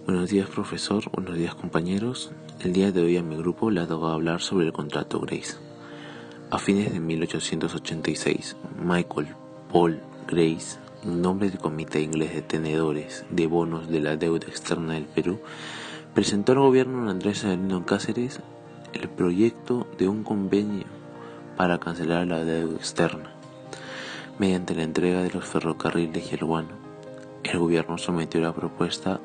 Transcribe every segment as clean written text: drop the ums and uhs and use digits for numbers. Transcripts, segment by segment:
Buenos días, profesor. Buenos días, compañeros. El día de hoy a mi grupo le ha tocado hablar sobre el contrato Grace. A fines de 1886, Michael Paul Grace, en nombre del Comité Inglés de Tenedores de Bonos de la Deuda Externa del Perú, presentó al gobierno de Andrés Avelino Cáceres el proyecto de un convenio para cancelar la deuda externa. Mediante la entrega de los ferrocarriles y el guano, el gobierno sometió la propuesta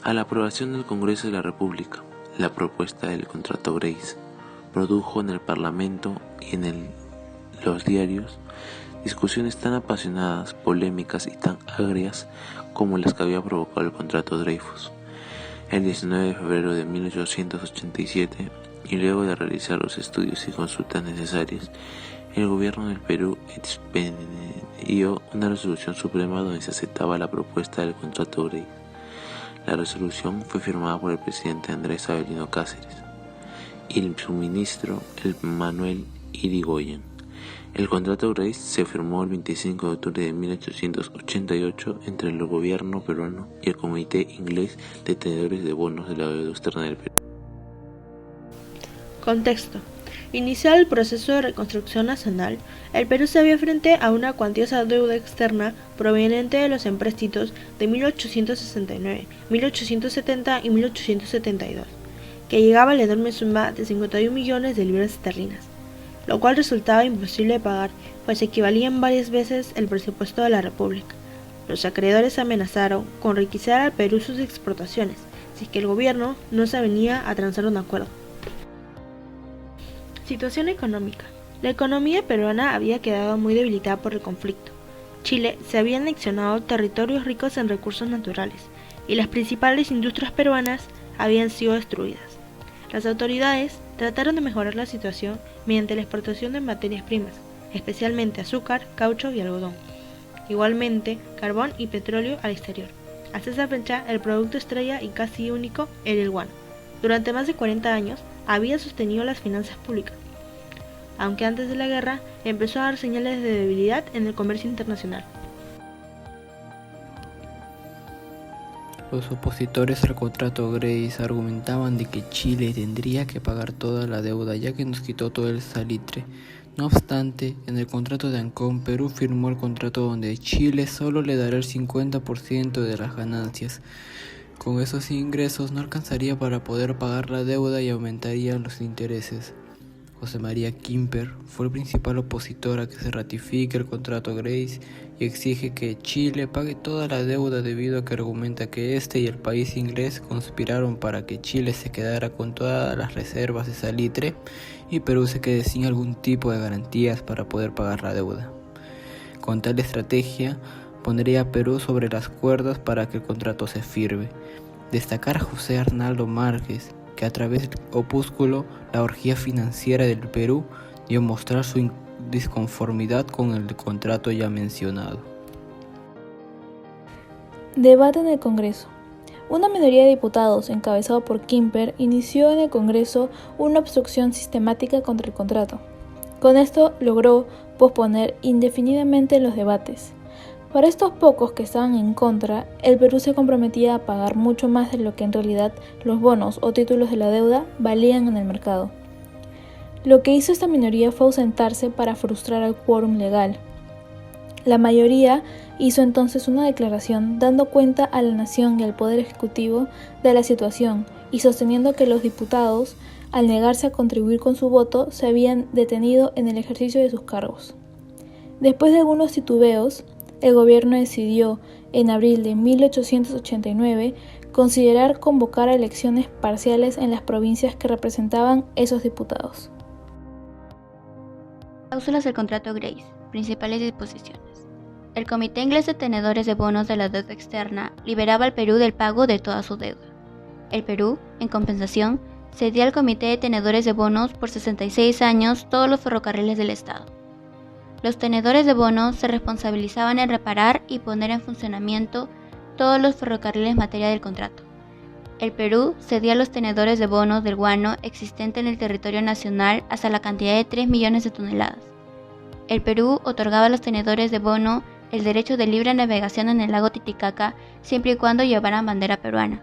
a la aprobación del Congreso de la República. La propuesta del contrato Grace produjo en el Parlamento y en los diarios discusiones tan apasionadas, polémicas y tan agrias como las que había provocado el contrato Dreyfus. El 19 de febrero de 1887, y luego de realizar los estudios y consultas necesarias, el gobierno del Perú expidió una resolución suprema donde se aceptaba la propuesta del contrato Grace. La resolución fue firmada por el presidente Andrés Avelino Cáceres y su ministro, el Manuel Irigoyen. El contrato Grace se firmó el 25 de octubre de 1888 entre el gobierno peruano y el Comité Inglés de Tenedores de Bonos de la Deuda Externa del Perú. Contexto. Iniciado el proceso de reconstrucción nacional, el Perú se vio frente a una cuantiosa deuda externa proveniente de los empréstitos de 1869, 1870 y 1872, que llegaba a la enorme suma de 51 millones de libras esterlinas, lo cual resultaba imposible de pagar, pues equivalían varias veces el presupuesto de la República. Los acreedores amenazaron con requisar al Perú sus exportaciones, si es que el gobierno no se avenía a transar un acuerdo. Situación económica. La economía peruana había quedado muy debilitada por el conflicto. Chile se había anexionado territorios ricos en recursos naturales y las principales industrias peruanas habían sido destruidas. Las autoridades trataron de mejorar la situación mediante la exportación de materias primas, especialmente azúcar, caucho y algodón. Igualmente, carbón y petróleo al exterior. Hasta esa fecha, el producto estrella y casi único era el guano. Durante más de 40 años, había sostenido las finanzas públicas, aunque antes de la guerra empezó a dar señales de debilidad en el comercio internacional. Los opositores al contrato Grace argumentaban de que Chile tendría que pagar toda la deuda ya que nos quitó todo el salitre. No obstante, en el contrato de Ancón, Perú firmó el contrato donde Chile solo le dará el 50% de las ganancias. Con esos ingresos no alcanzaría para poder pagar la deuda y aumentarían los intereses. José María Quimper fue el principal opositor a que se ratifique el contrato Grace y exige que Chile pague toda la deuda debido a que argumenta que este y el país inglés conspiraron para que Chile se quedara con todas las reservas de salitre y Perú se quede sin algún tipo de garantías para poder pagar la deuda. Con tal estrategia, pondría a Perú sobre las cuerdas para que el contrato se firme. Destacar a José Arnaldo Márquez, que a través del opúsculo La orgía financiera del Perú dio a mostrar su disconformidad con el contrato ya mencionado. Debate en el Congreso. Una minoría de diputados, encabezado por Quimper, inició en el Congreso una obstrucción sistemática contra el contrato. Con esto logró posponer indefinidamente los debates. Para estos pocos que estaban en contra, el Perú se comprometía a pagar mucho más de lo que en realidad los bonos o títulos de la deuda valían en el mercado. Lo que hizo esta minoría fue ausentarse para frustrar al quórum legal. La mayoría hizo entonces una declaración dando cuenta a la nación y al Poder Ejecutivo de la situación y sosteniendo que los diputados, al negarse a contribuir con su voto, se habían detenido en el ejercicio de sus cargos. Después de algunos titubeos, el gobierno decidió, en abril de 1889, considerar convocar a elecciones parciales en las provincias que representaban esos diputados. Cláusulas del contrato Grace. Principales disposiciones. El Comité Inglés de Tenedores de Bonos de la Deuda Externa liberaba al Perú del pago de toda su deuda. El Perú, en compensación, cedía al Comité de Tenedores de Bonos por 66 años todos los ferrocarriles del Estado. Los tenedores de bonos se responsabilizaban en reparar y poner en funcionamiento todos los ferrocarriles materia del contrato. El Perú cedía a los tenedores de bonos del guano existente en el territorio nacional hasta la cantidad de 3 millones de toneladas. El Perú otorgaba a los tenedores de bono el derecho de libre navegación en el lago Titicaca siempre y cuando llevaran bandera peruana.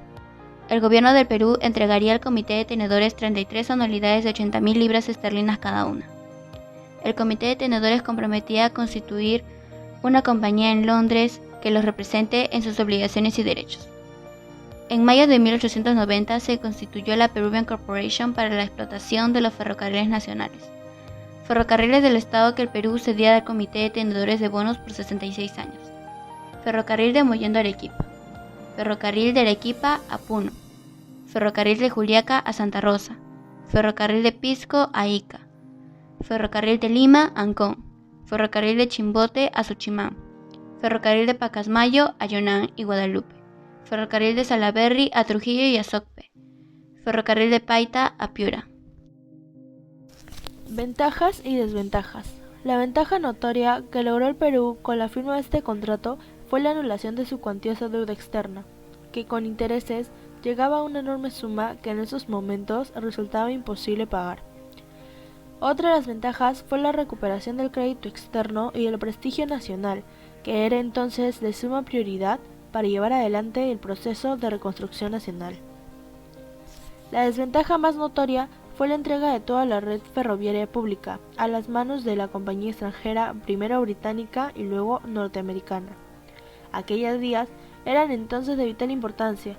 El gobierno del Perú entregaría al comité de tenedores 33 anualidades de 80.000 libras esterlinas cada una. El comité de tenedores comprometía a constituir una compañía en Londres que los represente en sus obligaciones y derechos. En mayo de 1890 se constituyó la Peruvian Corporation para la explotación de los ferrocarriles nacionales. Ferrocarriles del Estado que el Perú cedía al comité de tenedores de bonos por 66 años. Ferrocarril de Mollendo a Arequipa. Ferrocarril de Arequipa a Puno. Ferrocarril de Juliaca a Santa Rosa. Ferrocarril de Pisco a Ica. Ferrocarril de Lima a Ancón. Ferrocarril de Chimbote a Suchimán. Ferrocarril de Pacasmayo a Yonán y Guadalupe. Ferrocarril de Salaberry a Trujillo y a Socpe. Ferrocarril de Paita a Piura. Ventajas y desventajas. La ventaja notoria que logró el Perú con la firma de este contrato fue la anulación de su cuantiosa deuda externa, que con intereses llegaba a una enorme suma que en esos momentos resultaba imposible pagar. Otra de las ventajas fue la recuperación del crédito externo y el prestigio nacional, que era entonces de suma prioridad para llevar adelante el proceso de reconstrucción nacional. La desventaja más notoria fue la entrega de toda la red ferroviaria pública a las manos de la compañía extranjera, primero británica y luego norteamericana. Aquellas vías eran entonces de vital importancia,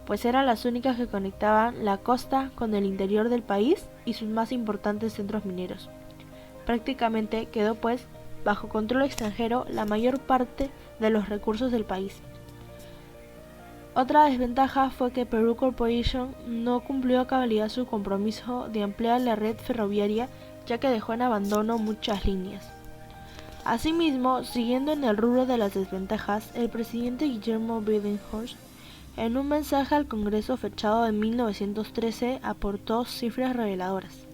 pues eran las únicas que conectaban la costa con el interior del país y sus más importantes centros mineros. Prácticamente quedó pues bajo control extranjero la mayor parte de los recursos del país. Otra desventaja fue que Peru Corporation no cumplió a cabalidad su compromiso de ampliar la red ferroviaria, ya que dejó en abandono muchas líneas. Asimismo, siguiendo en el rubro de las desventajas, el presidente Guillermo Billinghurst, en un mensaje al Congreso fechado en 1913, aportó cifras reveladoras.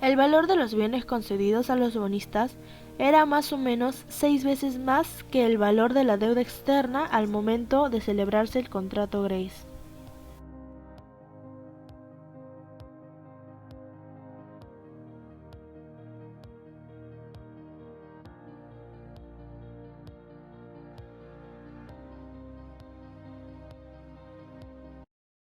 El valor de los bienes concedidos a los bonistas era más o menos 6 veces más que el valor de la deuda externa al momento de celebrarse el contrato Grace.